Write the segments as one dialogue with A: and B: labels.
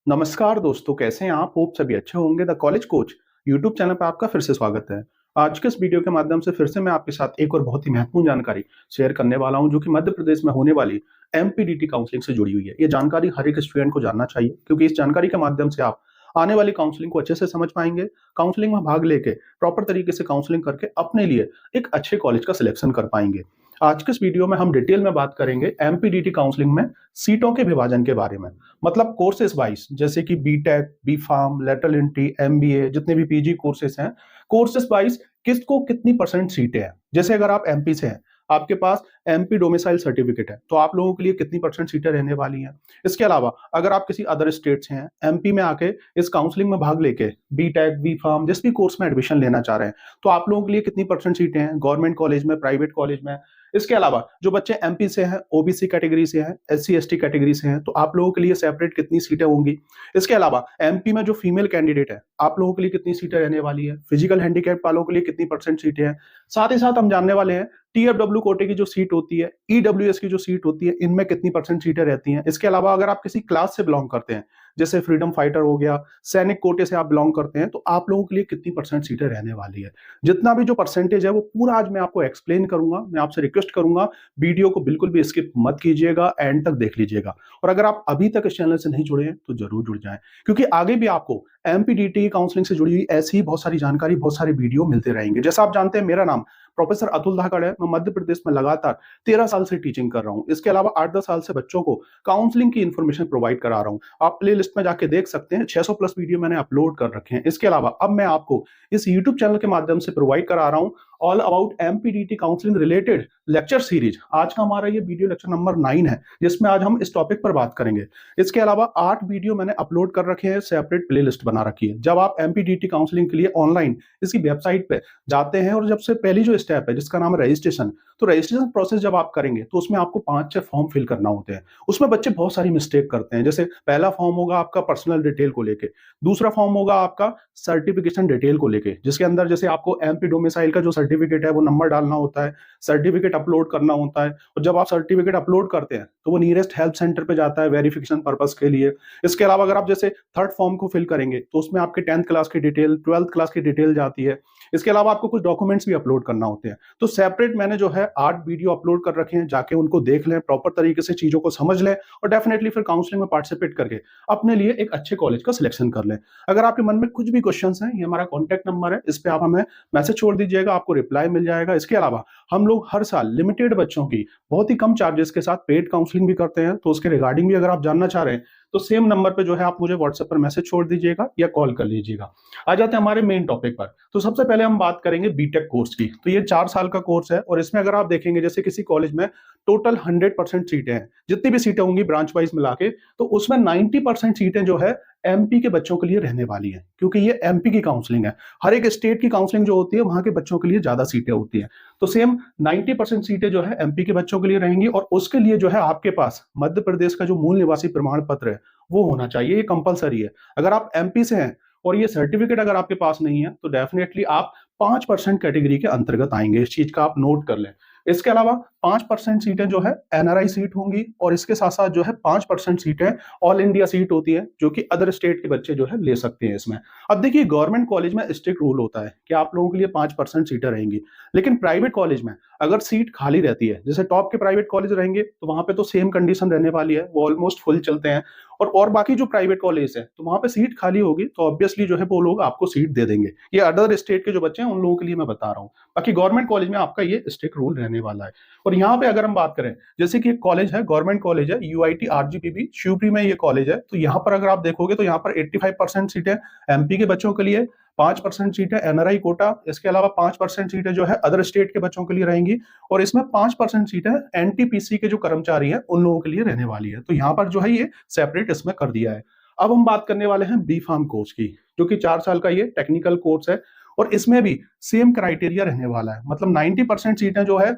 A: नमस्कार दोस्तों, कैसे हैं आप? होप सभी अच्छे होंगे। The college coach YouTube channel पर आपका फिर से स्वागत है। आज के इस वीडियो के माध्यम से फिर से मैं आपके साथ एक और बहुत ही महत्वपूर्ण जानकारी शेयर करने वाला हूं, जो कि मध्य प्रदेश में होने वाली एमपीडीटी काउंसलिंग से जुड़ी हुई है। ये जानकारी हर एक स्टूडेंट को जानना चाहिए, क्योंकि इस जानकारी के माध्यम से आप आने वाली काउंसलिंग को अच्छे से समझ पाएंगे। काउंसलिंग में भाग लेके प्रॉपर तरीके से काउंसलिंग करके अपने लिए एक अच्छे कॉलेज का सिलेक्शन कर पाएंगे। आज के इस वीडियो में हम डिटेल में बात करेंगे एमपीडीटी काउंसलिंग में सीटों के विभाजन के बारे में। मतलब कोर्सेज वाइज, जैसे कि BTech, B pharm, lateral entry, MBA, जितने भी पीजी कोर्सेज हैं, कोर्सेज वाइज किसको कितनी परसेंट सीटें हैं। जैसे अगर आप एमपी से हैं, आपके पास एमपी डोमिसाइल सर्टिफिकेट है, तो आप लोगों के लिए कितनी परसेंट सीटें रहने वाली हैं। इसके अलावा अगर आप किसी अदर स्टेट से हैं, एमपी में आके इस काउंसलिंग में भाग लेके बीटेक, बी फार्म, जिस भी कोर्स में एडमिशन लेना चाह रहे हैं, तो आप लोगों के लिए कितनी परसेंट सीटें हैं गवर्नमेंट कॉलेज में, प्राइवेट कॉलेज में। इसके अलावा जो बच्चे एमपी से हैं, ओबीसी कैटेगरी से हैं, एससी एसटी कैटेगरी से हैं, तो आप लोगों के लिए सेपरेट कितनी सीटें होंगी। इसके अलावा एमपी में जो फीमेल कैंडिडेट है, आप लोगों के लिए कितनी सीटें रहने वाली है। फिजिकल हैंडीकैप वालों के लिए कितनी परसेंट सीटें हैं। साथ ही साथ हम जानने वाले हैं टीएफडब्ल्यू कोटे की जो सीट होती है, ईडब्ल्यूएस की जो सीट होती है, इनमें कितनी परसेंट सीटें रहती हैं। इसके अलावा अगर आप किसी क्लास से बिलोंग करते हैं, जैसे फ्रीडम फाइटर हो गया, सैनिक कोटे से आप बिलोंग करते हैं, तो आप लोगों के लिए कितनी परसेंट सीटें रहने वाली है। जितना भी जो परसेंटेज है वो पूरा आज मैं आपको एक्सप्लेन करूंगा। मैं आपसे रिक्वेस्ट करूंगा, वीडियो को बिल्कुल भी स्किप मत कीजिएगा, एंड तक देख लीजिएगा। और अगर आप अभी तक इस चैनल से नहीं जुड़े हैं तो जरूर जुड़ जाएं, क्योंकि आगे भी आपको एमपीडीटी काउंसलिंग से जुड़ी हुई ऐसी ही बहुत सारी जानकारी, बहुत सारे वीडियो मिलते रहेंगे। जैसा आप जानते हैं, मेरा नाम प्रोफेसर अतुल धाकड़ है। मैं मध्य प्रदेश में लगातार 13 साल से टीचिंग कर रहा हूं। इसके अलावा 8-10 साल से बच्चों को काउंसलिंग की इंफॉर्मेशन प्रोवाइड करा रहा हूं। आप प्ले लिस्ट में जाके देख सकते हैं, 600 प्लस वीडियो मैंने अपलोड कर रखे हैं। इसके अलावा अब मैं आपको इस यूट्यूब चैनल के माध्यम से प्रोवाइड करा रहा हूं all about MPDT counselling related lecture series. आज का हमारा ये वीडियो लेक्चर नंबर 9 है, जिसमें आज हम इस टॉपिक पर बात करेंगे। इसके अलावा 8 वीडियो मैंने अपलोड कर रखे हैं, सेपरेट प्लेलिस्ट बना रखी है। जब आप एमपीडीटी काउंसलिंग के लिए ऑनलाइन इसकी वेबसाइट पे जाते हैं, और जब से पहली जो स्टेप है जिसका नाम है रजिस्ट्रेशन, तो रजिस्ट्रेशन प्रोसेस जब आप करेंगे तो उसमें आपको 5-6 फॉर्म फिल करना होते हैं। उसमें बच्चे बहुत सारी मिस्टेक करते हैं। जैसे पहला फॉर्म होगा आपका पर्सनल डिटेल को लेके, दूसरा फॉर्म होगा आपका सर्टिफिकेशन डिटेल को लेके, जिसके अंदर जैसे आपको एमपी डोमिसाइल का जो सर्टिफिकेट है वो नंबर डालना होता है, सर्टिफिकेट अपलोड करना होता है। और जब आप सर्टिफिकेट अपलोड करते हैं तो वो नियरेस्ट हेल्प सेंटर पे जाता है वेरिफिकेशन पर्पस के लिए। इसके अलावा अगर आप जैसे थर्ड फॉर्म को फिल करेंगे तो उसमें आपके 10th क्लास की डिटेल, 12th क्लास की डिटेल जाती है। इसके अलावा आपको कुछ डॉक्यूमेंट्स भी अपलोड करना होते हैं। तो सेपरेट मैंने जो है 8 वीडियो अपलोड कर रखे हैं, जाके उनको देख लें, प्रॉपर तरीके से चीजों को समझ लें, और डेफिनेटली फिर काउंसलिंग में पार्टिसिपेट करके अपने लिए एक अच्छे कॉलेज का सिलेक्शन कर लें। अगर आपके मन में कुछ भी क्वेश्चंस हैं, ये हमारा कॉन्टैक्ट नंबर है, इस पे आप हमें मैसेज छोड़ दीजिएगा, आपको रिप्लाई मिल जाएगा। इसके अलावा हम लोग हर साल लिमिटेड बच्चों की बहुत ही कम चार्जेस के साथ पेड काउंसलिंग भी करते हैं। तो उसके रिगार्डिंग भी अगर आप जानना चाह रहे हैं तो सेम नंबर पे जो है आप मुझे व्हाट्सएप पर मैसेज छोड़ दीजिएगा या कॉल कर लीजिएगा। आ जाते हैं हमारे मेन टॉपिक पर। तो सबसे पहले हम बात करेंगे बीटेक कोर्स की। तो ये 4 साल का कोर्स है, और इसमें अगर आप देखेंगे, जैसे किसी कॉलेज में टोटल 100% सीटें हैं, जितनी भी सीटें होंगी ब्रांच वाइज मिला के, तो उसमें 90% सीटें जो है एमपी के बच्चों के लिए रहने वाली है, क्योंकि ये एमपी की काउंसलिंग है। हर एक स्टेट की काउंसलिंग जो होती है, वहां के बच्चों के लिए ज्यादा सीटें होती हैं। तो सेम 90% सीटें जो है एमपी के बच्चों के लिए रहेंगी, और उसके लिए जो है आपके पास मध्य प्रदेश का जो मूल निवासी प्रमाण पत्र है वो होना चाहिए। ये कंपलसरी है। अगर आप एमपी से हैं और ये सर्टिफिकेट अगर आपके पास नहीं है, तो डेफिनेटली आप 5% कैटेगरी के अंतर्गत आएंगे। इस चीज का आप नोट कर लें। इसके अलावा 5% सीटें जो है एनआरआई सीट होंगी, और इसके साथ साथ जो है 5% सीटें ऑल इंडिया सीट होती है, जो कि अदर स्टेट के बच्चे जो है ले सकते हैं इसमें। अब देखिए, गवर्नमेंट कॉलेज में स्ट्रिक्ट रूल होता है कि आप लोगों के लिए 5% सीटें रहेंगी, लेकिन प्राइवेट कॉलेज में अगर सीट खाली रहती है, जैसे टॉप के प्राइवेट कॉलेज रहेंगे, तो वहां पे तो सेम कंडीशन रहने वाली है, वो ऑलमोस्ट फुल चलते हैं। और बाकी जो प्राइवेट कॉलेज है, तो वहां पे सीट खाली होगी, तो ऑब्वियसली जो है वो लोग आपको सीट दे देंगे। ये अदर स्टेट के जो बच्चे हैं उन लोगों के लिए मैं बता रहा हूँ। बाकी गवर्नमेंट कॉलेज में आपका ये स्ट्रिक्ट रूल रहने वाला है। और यहाँ पे अगर हम बात करें, जैसे कि एक कॉलेज है, गवर्नमेंट कॉलेज है, यूआईटी आरजीपीवी शिवपुरी में ये कॉलेज है। तो यहाँ पर अगर आप देखोगे तो यहाँ पर 85% सीटें एमपी के बच्चों के लिए, 5% सीटें एनआरआई कोटा, इसके अलावा 5% सीटें जो है अदर स्टेट के बच्चों के लिए रहेंगी, और इसमें 5% सीटें एनटीपीसी के जो कर्मचारी हैं उन लोगों के लिए रहने वाली है। तो यहाँ पर जो है ये सेपरेट इसमें कर दिया है। अब हम बात करने वाले हैं बी फार्म कोर्स की, जो कि 4 साल का ये टेक्निकल कोर्स है, और इसमें भी सेम क्राइटेरिया रहने वाला है। मतलब 90% सीटें जो है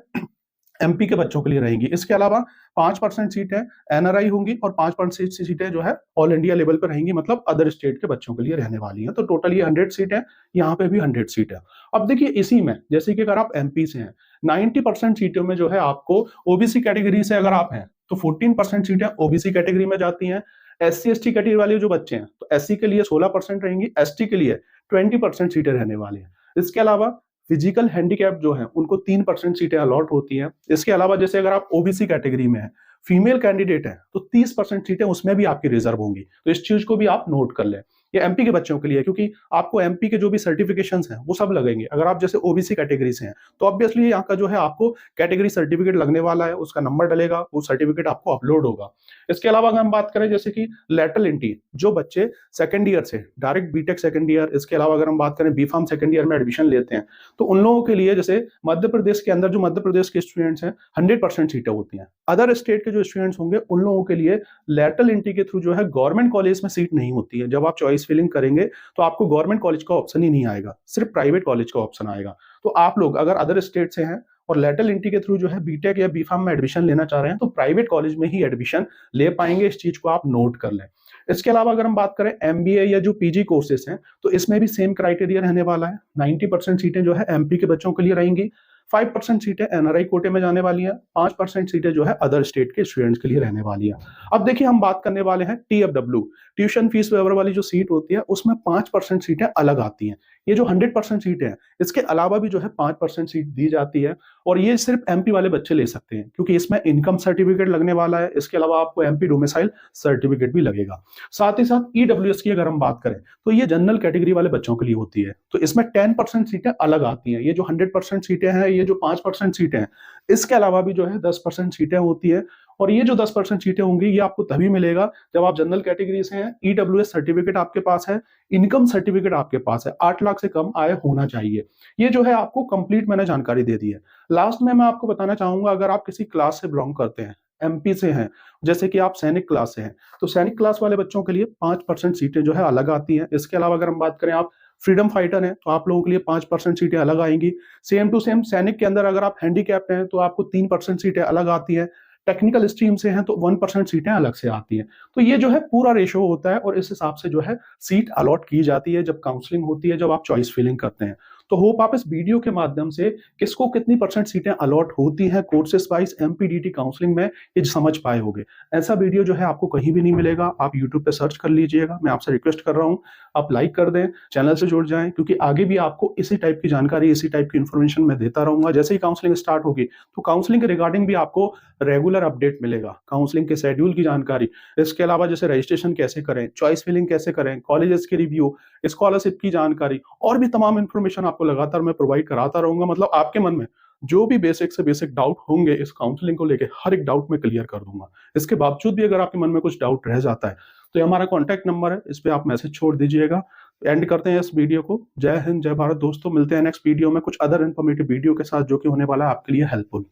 A: एमपी के बच्चों के लिए रहेंगी। इसके अलावा 5% सीटें एनआरआई होंगी, और 5% सीटें जो है ऑल इंडिया लेवल पर रहेंगी, मतलब अदर स्टेट के बच्चों के लिए रहने वाली हैं। तो टोटल ये 100 सीट है, यहाँ पे भी 100 सीट है। अब देखिए, इसी में जैसे कि अगर आप एमपी से हैं, 90% सीटों में जो है आपको ओबीसी कैटेगरी से अगर आप हैं तो 14% सीटें ओबीसी कैटेगरी में जाती हैं, SC ST कैटेगरी वाले जो बच्चे हैं, तो SC के लिए 16% रहेंगी, ST के लिए 20% सीटें रहने वाली हैं। इसके अलावा फिजिकल हैंडीकैप जो है उनको 3% सीटें अलॉट होती हैं। इसके अलावा जैसे अगर आप ओबीसी कैटेगरी में है, फीमेल कैंडिडेट है, तो 30% सीटें उसमें भी आपकी रिजर्व होंगी। तो इस चीज को भी आप नोट कर लें। ये एमपी के बच्चों के लिए, क्योंकि आपको एमपी के जो भी सर्टिफिकेशंस हैं वो सब लगेंगे। अगर आप जैसे ओबीसी कैटेगरी से हैं तो ऑब्वियसली यहाँ का जो है आपको कैटेगरी सर्टिफिकेट लगने वाला है, उसका नंबर डलेगा, वो सर्टिफिकेट आपको अपलोड होगा। इसके अलावा अगर हम बात करें जैसे कि लेटरल एंट्री, जो बच्चे सेकंड ईयर से डायरेक्ट बीटेक सेकंड ईयर, इसके अलावा अगर हम बात करें बीफार्म सेकंड ईयर में एडमिशन लेते हैं, तो उन लोगों के लिए जैसे मध्य प्रदेश के अंदर जो मध्य प्रदेश के स्टूडेंट्स हैं 100% सीटें होती हैं। अदर स्टेट के जो स्टूडेंट्स होंगे उन लोगों के लिए लेटरल एंट्री के थ्रू जो है गवर्नमेंट कॉलेज में सीट नहीं होती है। जब आप चॉइस फिलिंग करेंगे तो आपको गवर्नमेंट कॉलेज का ऑप्शन ही नहीं आएगा, सिर्फ प्राइवेट कॉलेज का ऑप्शन आएगा। तो आप लोग अगर अदर स्टेट से हैं और लेटरल एंट्री के थ्रू जो है बीटेक या बीफार्म में एडमिशन लेना चाह रहे हैं तो प्राइवेट कॉलेज में ही एडमिशन ले पाएंगे। इस चीज को आप नोट कर लें। इसके अलावा अगर हम बात करें एमबीए या जो पीजी कोर्सेज हैं, तो इसमें भी सेम क्राइटेरिया रहने वाला है। 90% सीटें जो है एमपी के बच्चों के लिए रहेंगी, 5% सीटें एनआरआई कोटे में जाने वाली हैं, 5% सीटें जो है अदर स्टेट के स्टूडेंट्स के लिए रहने वाली हैं। अब देखिए हम बात करने वाले हैं टीएफडब्ल्यू, ट्यूशन फीस वेवर वाली जो सीट होती है उसमें 5% सीटें अलग आती हैं। ये जो 100% सीटें हैं इसके अलावा भी जो है 5% सीट दी जाती है, और ये सिर्फ एमपी वाले बच्चे ले सकते हैं क्योंकि इसमें इनकम सर्टिफिकेट लगने वाला है। इसके अलावा आपको एमपी डोमिसाइल सर्टिफिकेट भी लगेगा। साथ ही साथ ईडब्ल्यूएस की अगर हम बात करें तो ये जनरल कैटेगरी वाले बच्चों के लिए होती है, तो इसमें 10% सीटें अलग आती हैं। ये जो 100% सीटें हैं, ये जो 5% सीटें हैं, इसके अलावा भी जो है 10% सीटें होती है। और ये जो 10% सीटें होंगी ये आपको तभी मिलेगा जब आप जनरल कैटेगरी से हैं, ईडब्ल्यूएस सर्टिफिकेट आपके पास है, इनकम सर्टिफिकेट आपके पास है, 8 लाख से कम आय होना चाहिए। ये जो है आपको कंप्लीट मैंने जानकारी दे दी है। लास्ट में मैं आपको बताना चाहूंगा, अगर आप किसी क्लास से बिलोंग करते हैं, एमपी से हैं, जैसे कि आप सैनिक क्लास से हैं, तो सैनिक क्लास वाले बच्चों के लिए 5% सीटें जो है अलग आती हैं। इसके अलावा अगर हम बात करें आप फ्रीडम फाइटर हैं तो आप लोगों के लिए 5% सीटें अलग आएंगी। सेम टू सेम सैनिक के अंदर अगर आप हैंडीकैप्ड हैं तो आपको 3% सीटें अलग आती हैं। टेक्निकल स्ट्रीम से हैं तो 1% सीटें अलग से आती हैं। तो ये जो है पूरा रेशो होता है और इस हिसाब से जो है सीट अलॉट की जाती है जब काउंसलिंग होती है, जब आप चॉइस फिलिंग करते हैं। तो होप आप इस वीडियो के माध्यम से किसको कितनी परसेंट सीटें अलॉट होती हैं कोर्सेस वाइज एमपीडीटी काउंसलिंग में ये समझ पाए होंगे। ऐसा वीडियो जो है आपको कहीं भी नहीं मिलेगा, आप यूट्यूब पे सर्च कर लीजिएगा। मैं आपसे रिक्वेस्ट कर रहा हूं आप लाइक कर दें, चैनल से जुड़ जाएं, क्योंकि आगे भी आपको इसी टाइप की जानकारी, इसी टाइप की इन्फॉर्मेशन मैं देता रहूंगा। जैसे ही काउंसलिंग स्टार्ट होगी तो काउंसलिंग के रिगार्डिंग भी आपको रेगुलर अपडेट मिलेगा, काउंसलिंग के शेड्यूल की जानकारी। इसके अलावा जैसे रजिस्ट्रेशन कैसे करें, चॉइस फिलिंग कैसे करें, कॉलेजेस के रिव्यू, स्कॉलरशिप की जानकारी और भी तमाम इन्फॉर्मेशन आपको लगातार मैं प्रोवाइड कराता रहूंगा। मतलब आपके मन में जो भी बेसिक से बेसिक डाउट होंगे इस काउंसलिंग को लेके, हर एक डाउट मैं क्लियर कर दूंगा। इसके बावजूद भी अगर आपके मन में कुछ डाउट रह जाता है तो ये हमारा कॉन्टैक्ट नंबर है, इस पे आप मैसेज छोड़ दीजिएगा। एंड करते हैं इस वीडियो को। जय हिंद, जय भारत दोस्तों, मिलते हैं नेक्स्ट वीडियो में कुछ अदर इन्फॉर्मेटिव वीडियो के साथ जो कि होने वाला है आपके लिए हेल्पफुल।